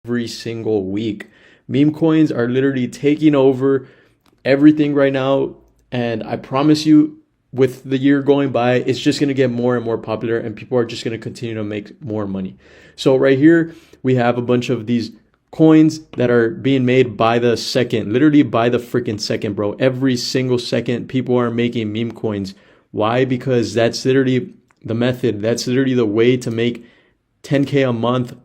every single week. Meme coins are literally taking over everything right now. And I promise you, with the year going by, it's just going to get more and more popular and people are just going to continue to make more money. So right here, we have a bunch of these coins that are being made by the second, literally by the freaking second, bro. Every single second, people are making meme coins. Why? Because that's literally the method. That's literally the way to make 10K a month,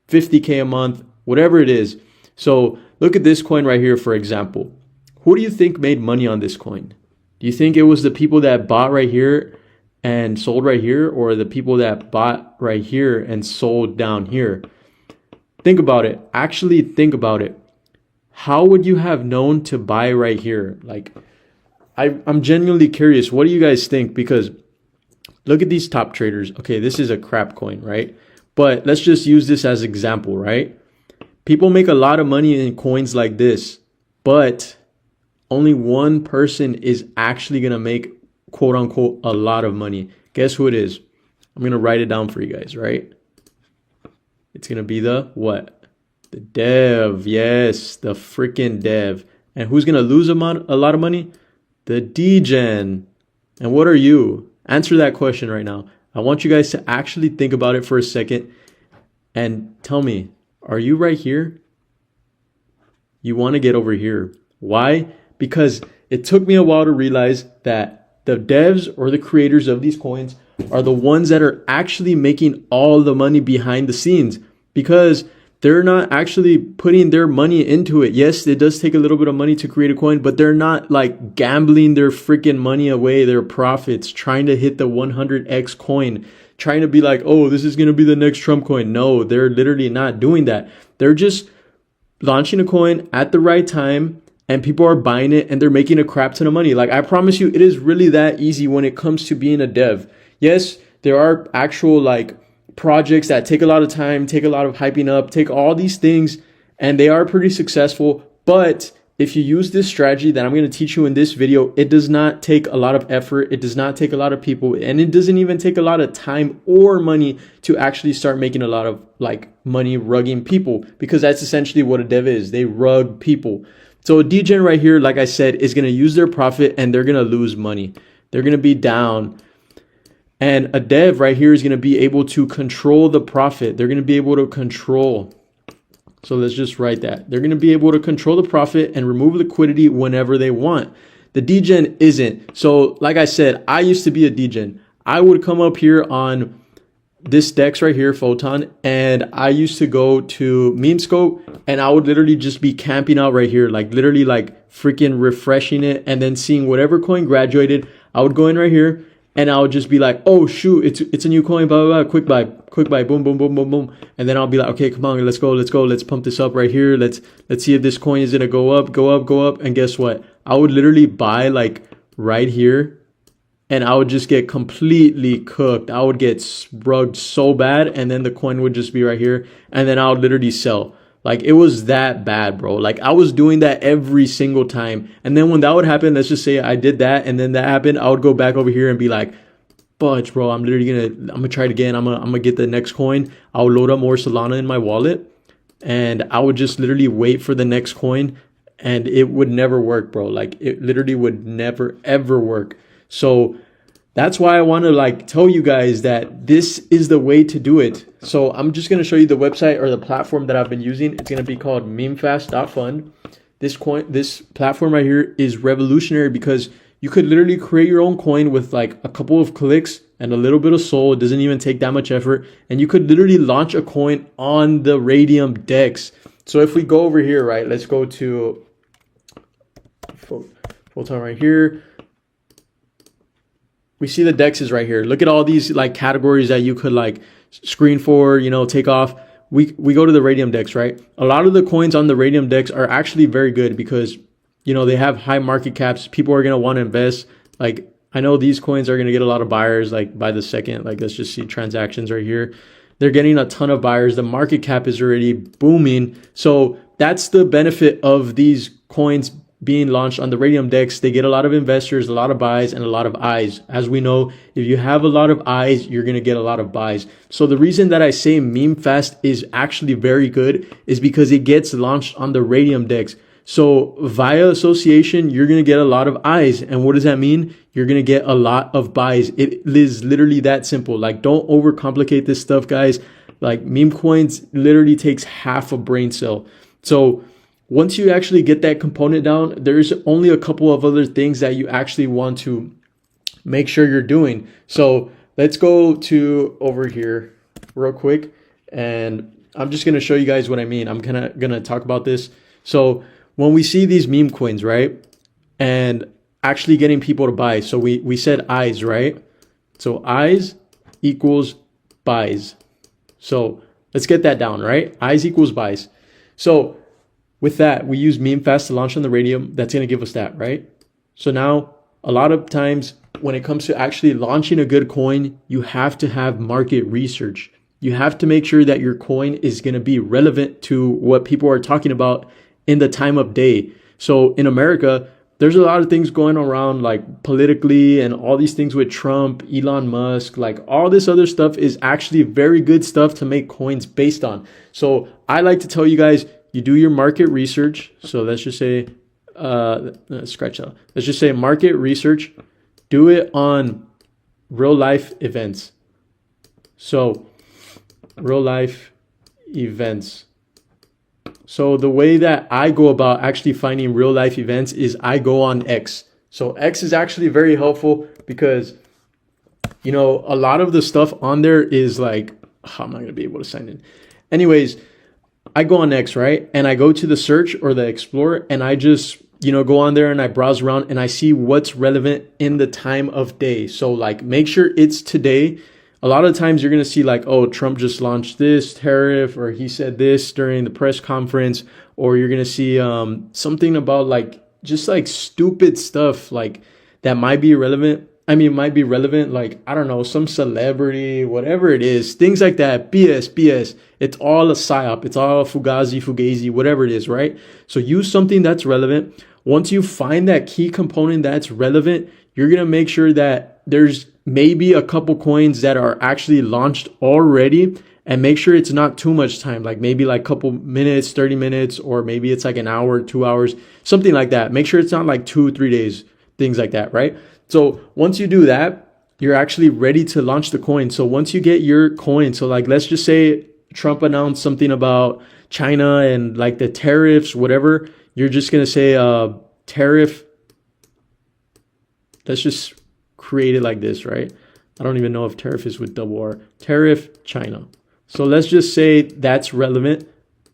50K a month, whatever it is. So look at this coin right here, for example. Who do you think made money on this coin? Do you think it was the people that bought right here and sold right here, or the people that bought right here and sold down here? Think about it. Actually think about it. How would you have known to buy right here? Like, I'm genuinely curious. What do you guys think? Because look at these top traders. Okay, this is a crap coin, right? But let's just use this as example, right? People make a lot of money in coins like this, but only one person is actually going to make, quote unquote, a lot of money. Guess who it is? I'm going to write it down for you guys, right? It's going to be the what? The dev. Yes, the freaking dev. And who's going to lose a lot of money? The degen. And what are you? Answer that question right now. I want you guys to actually think about it for a second and tell me, are you right here? You want to get over here. Why? Because it took me a while to realize that the devs or the creators of these coins are the ones that are actually making all the money behind the scenes, because they're not actually putting their money into it. Yes, it does take a little bit of money to create a coin, but they're not like gambling their freaking money away, their profits, trying to hit the 100x coin, trying to be like, oh, this is going to be the next Trump coin. No, they're literally not doing that. They're just launching a coin at the right time and people are buying it and they're making a crap ton of money. Like, I promise you, it is really that easy when it comes to being a dev. Yes, there are actual like projects that take a lot of time, take a lot of hyping up, take all these things, and they are pretty successful. But if you use this strategy that I'm going to teach you in this video, it does not take a lot of effort. It does not take a lot of people, and it doesn't even take a lot of time or money to actually start making a lot of like money rugging people, because that's essentially what a dev is. They rug people. So a degen right here, like I said, is going to use their profit and they're going to lose money. They're going to be down. And a dev right here is going to be able to control the profit. They're going to be able to control. So let's just write that. They're going to be able to control the profit and remove liquidity whenever they want. The degen isn't. So like I said, I used to be a degen. I would come up here on this DEX right here, Photon, and I used to go to MemeScope and I would literally just be camping out right here, like literally like freaking refreshing it and then seeing whatever coin graduated. I would go in right here and I would just be like, oh shoot, it's a new coin, blah, blah, blah, quick buy, boom, boom, boom, boom, boom. And then I'll be like, okay, come on, let's go, let's pump this up right here. Let's see if this coin is gonna go up, go up, go up. And guess what? I would literally buy like right here and I would just get completely cooked. I would get rugged so bad, and then the coin would just be right here, and then I would literally sell. Like, it was that bad, bro. Like, I was doing that every single time. And then when that would happen, let's just say I did that and then that happened, I would go back over here and be like, fudge, bro, I'm gonna try it again. I'm gonna get the next coin. I'll load up more Solana in my wallet and I would just literally wait for the next coin, and it would never work, bro. Like, it literally would never ever work. So that's why I want to like tell you guys that this is the way to do it. So I'm just going to show you the website or the platform that I've been using. It's going to be called memefast.fund. This platform right here is revolutionary because you could literally create your own coin with like a couple of clicks and a little bit of soul. It doesn't even take that much effort. And you could literally launch a coin on the Radium DEX. So if we go over here, right, let's go to Photon right here. We see the dexes right here. Look at all these like categories that you could like screen for, you know, take off. We go to the Radium DEX, right? A lot of the coins on the Radium DEX are actually very good because, you know, they have high market caps. People are going to want to invest. Like, I know these coins are going to get a lot of buyers like by the second. Like, let's just see transactions right here. They're getting a ton of buyers. The market cap is already booming. So that's the benefit of these coins being launched on the Radium Dex, they get a lot of investors, a lot of buys, and a lot of eyes. As we know, if you have a lot of eyes, you're going to get a lot of buys. So the reason that I say MemeFast is actually very good is because it gets launched on the Radium Dex. So via association, you're going to get a lot of eyes. And what does that mean? You're going to get a lot of buys. It is literally that simple. Like, don't overcomplicate this stuff, guys. Like, MemeCoins literally takes half a brain cell. So once you actually get that component down, there's only a couple of other things that you actually want to make sure you're doing. So let's go to over here real quick. And I'm just going to show you guys what I mean. I'm kind of going to talk about this. So when we see these meme coins, right? And actually getting people to buy. So we said eyes, right? So eyes equals buys. So let's get that down, right? Eyes equals buys. So with that, we use MemeFast to launch on the Radium. That's going to give us that, right? So now, a lot of times when it comes to actually launching a good coin, you have to have market research. You have to make sure that your coin is going to be relevant to what people are talking about in the time of day. So in America, there's a lot of things going around like politically and all these things with Trump, Elon Musk, like all this other stuff is actually very good stuff to make coins based on. So I like to tell you guys, you do your market research. So let's just say, scratch out. Let's just say market research. Do it on real life events. So real life events. So the way that I go about actually finding real life events is I go on X. So X is actually very helpful because, you know, a lot of the stuff on there is like, I'm not going to be able to sign in. Anyways, I go on X, right? And I go to the search or the Explorer and I just, you know, go on there and I browse around and I see what's relevant in the time of day. So like make sure it's today. A lot of times you're going to see like, oh, Trump just launched this tariff or he said this during the press conference, or you're going to see something about like just like stupid stuff like that might be relevant. I mean, it might be relevant, like, I don't know, some celebrity, whatever it is, things like that. BS. It's all a psyop. It's all fugazi, whatever it is, right? So use something that's relevant. Once you find that key component that's relevant, you're going to make sure that there's maybe a couple coins that are actually launched already, and make sure it's not too much time, like maybe like a couple minutes, 30 minutes, or maybe it's like an hour, 2 hours, something like that. Make sure it's not like 2-3 days, things like that, right? So once you do that, you're actually ready to launch the coin. So once you get your coin, so like let's just say Trump announced something about China and like the tariffs, whatever, you're just going to say tariff. Let's just create it like this, right? I don't even know if tariff is with double R. Tariff China. So let's just say that's relevant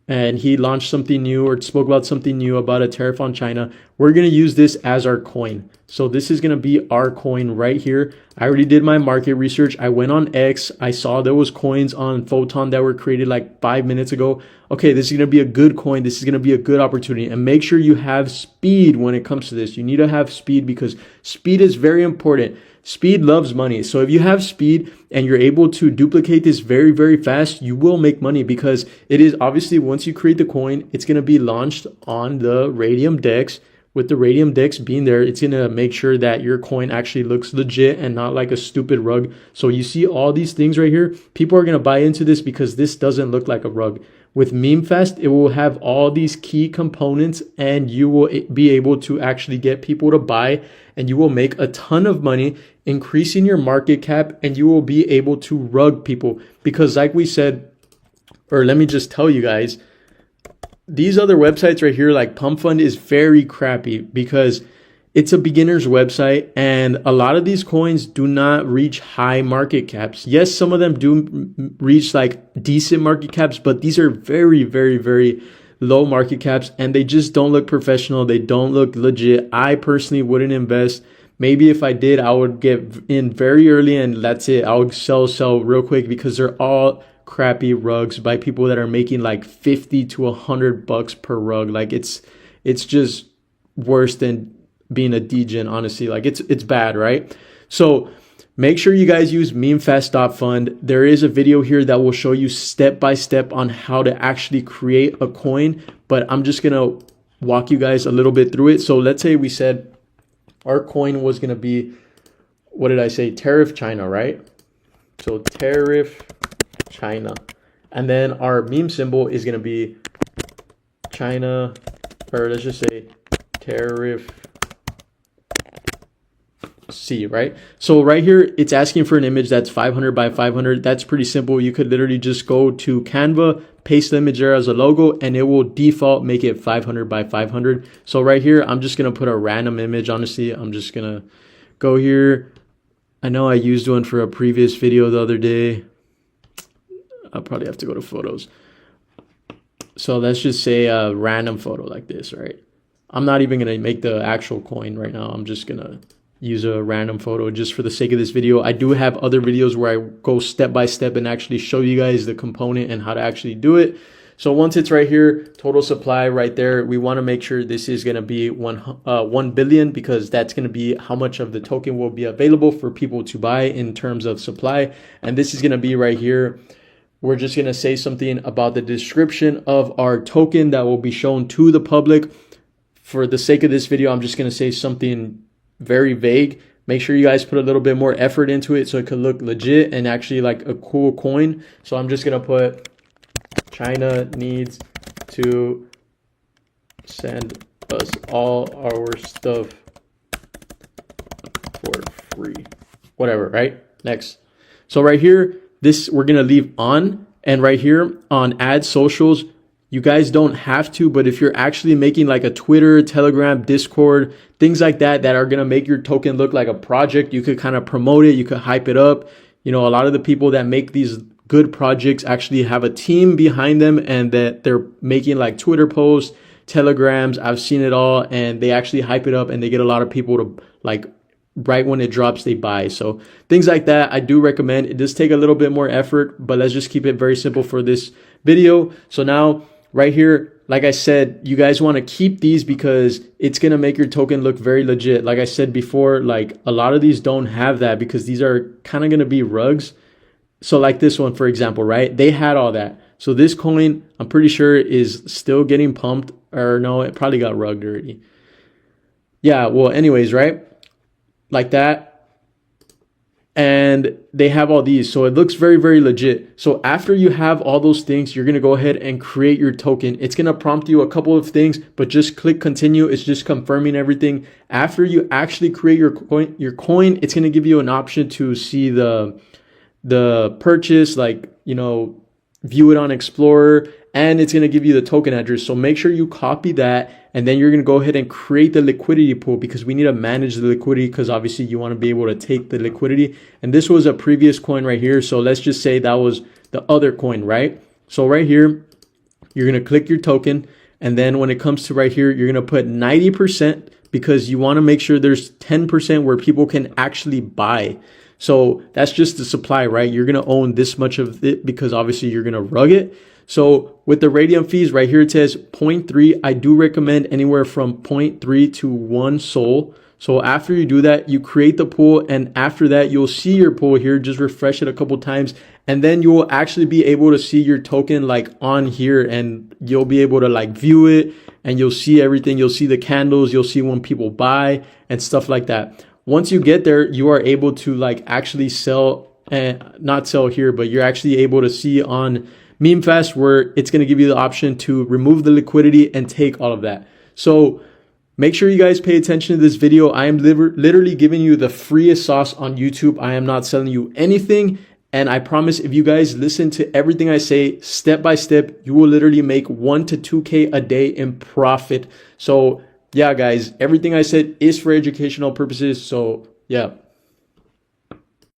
and he launched something new or spoke about something new about a tariff on China. We're going to use this as our coin. So this is going to be our coin right here. I already did my market research. I went on X. I saw there was coins on Photon that were created like 5 minutes ago. Okay, this is going to be a good coin. This is going to be a good opportunity. And make sure you have speed when it comes to this. You need to have speed because speed is very important. Speed loves money. So if you have speed and you're able to duplicate this very, very fast, you will make money because it is obviously once you create the coin, it's going to be launched on the Radium Dex. With the Radium Dex being there, it's going to make sure that your coin actually looks legit and not like a stupid rug. So you see all these things right here. People are going to buy into this because this doesn't look like a rug. With MemeFest, it will have all these key components and you will be able to actually get people to buy and you will make a ton of money, increasing your market cap, and you will be able to rug people. Because like we said, or let me just tell you guys, these other websites right here, like Pump Fund, is very crappy because it's a beginner's website and a lot of these coins do not reach high market caps. Yes, some of them do reach like decent market caps, but these are very, very, very low market caps and they just don't look professional. They don't look legit. I personally wouldn't invest. Maybe if I did, I would get in very early and that's it. I would sell real quick because they're all crappy rugs by people that are making like 50 to $100 per rug. Like it's just worse than being a degen, honestly. Like it's bad, right? So make sure you guys use memefast.fund. There is a video here that will show you step by step on how to actually create a coin, but I'm just gonna walk you guys a little bit through it. So let's say we said our coin was going to be, what did I say? Tariff China, right? So tariff China. And then our meme symbol is going to be China, or let's just say tariff C, right? So right here, it's asking for an image that's 500 by 500. That's pretty simple. You could literally just go to Canva, paste the image there as a logo, and it will default make it 500 by 500. So right here, I'm just going to put a random image. Honestly, I'm just going to go here. I know I used one for a previous video the other day. I'll probably have to go to photos. So let's just say a random photo like this, right? I'm not even going to make the actual coin right now. I'm just going to use a random photo just for the sake of this video. I do have other videos where I go step by step and actually show you guys the component and how to actually do it. So once it's right here, total supply right there, we want to make sure this is going to be 1 billion, because that's going to be how much of the token will be available for people to buy in terms of supply. And this is going to be right here. We're just going to say something about the description of our token that will be shown to the public. For the sake of this video, I'm just going to say something very vague. Make sure you guys put a little bit more effort into it so it could look legit and actually like a cool coin. So I'm just going to put China needs to send us all our stuff for free. Whatever, right? Next. So right here, this we're going to leave on. And right here on add socials, you guys don't have to, but if you're actually making like a Twitter, Telegram, Discord, things like that that are going to make your token look like a project, you could kind of promote it, you could hype it up. You know, a lot of the people that make these good projects actually have a team behind them, and that they're making like Twitter posts, Telegrams. I've seen it all, and they actually hype it up and they get a lot of people to like right when it drops, they buy. So things like that, I do recommend. It does take a little bit more effort, but let's just keep it very simple for this video. So now right here, like I said, you guys want to keep these because it's going to make your token look very legit. Like I said before, like a lot of these don't have that because these are kind of going to be rugs. So like this one, for example, right? They had all that. So this coin, I'm pretty sure is still getting pumped, or no, it probably got rugged already. Yeah, well, anyways, right? Like that. And they have all these, so it looks very, very legit. So after you have all those things, you're going to go ahead and create your token. It's going to prompt you a couple of things, but just click continue. It's just confirming everything. After you actually create your coin, it's going to give you an option to see the purchase, like, you know, view it on Explorer, and it's going to give you the token address. So make sure you copy that, and then you're going to go ahead and create the liquidity pool, because we need to manage the liquidity, because obviously you want to be able to take the liquidity. And this was a previous coin right here. So let's just say that was the other coin, right? So right here, you're going to click your token. And then when it comes to right here, you're going to put 90%, because you want to make sure there's 10% where people can actually buy. So that's just the supply, right? You're going to own this much of it because obviously you're going to rug it. So with the radium fees right here, it says 0.3. I do recommend anywhere from 0.3 to 1 sol. So after you do that, you create the pool, and after that, you'll see your pool here. Just refresh it a couple times, and then you will actually be able to see your token like on here, and you'll be able to like view it, and you'll see everything. You'll see the candles. You'll see when people buy and stuff like that. Once you get there, you are able to like actually sell, and not sell here, but you're actually able to see on MemeFast where it's going to give you the option to remove the liquidity and take all of that. So make sure you guys pay attention to this video. I am literally giving you the freest sauce on YouTube. I am not selling you anything. And I promise if you guys listen to everything I say step by step, you will literally make 1 to 2K a day in profit. So yeah, guys, everything I said is for educational purposes. So yeah.